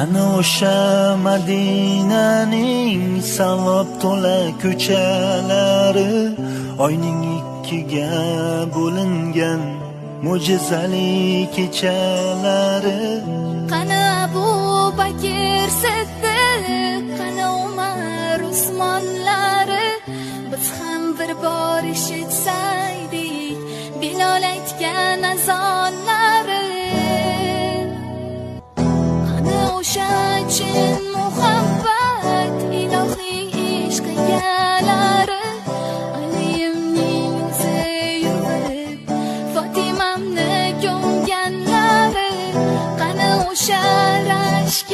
Qani o'sha Madinaning savob to'la ko'chalari, oyning ikkiga bo'lingan mo'jizali kechalari. Qani Abu Bakr Siddiq, qani Umar Usmonlari, biz ham bir bor eshitsaydik Bilol aytgan azonlari. Qani o'sha chin muhabbat, ilohiy ishq egalari, Aliyimning yurib Fotimamni ko'mganlari. Qani o'sha rashk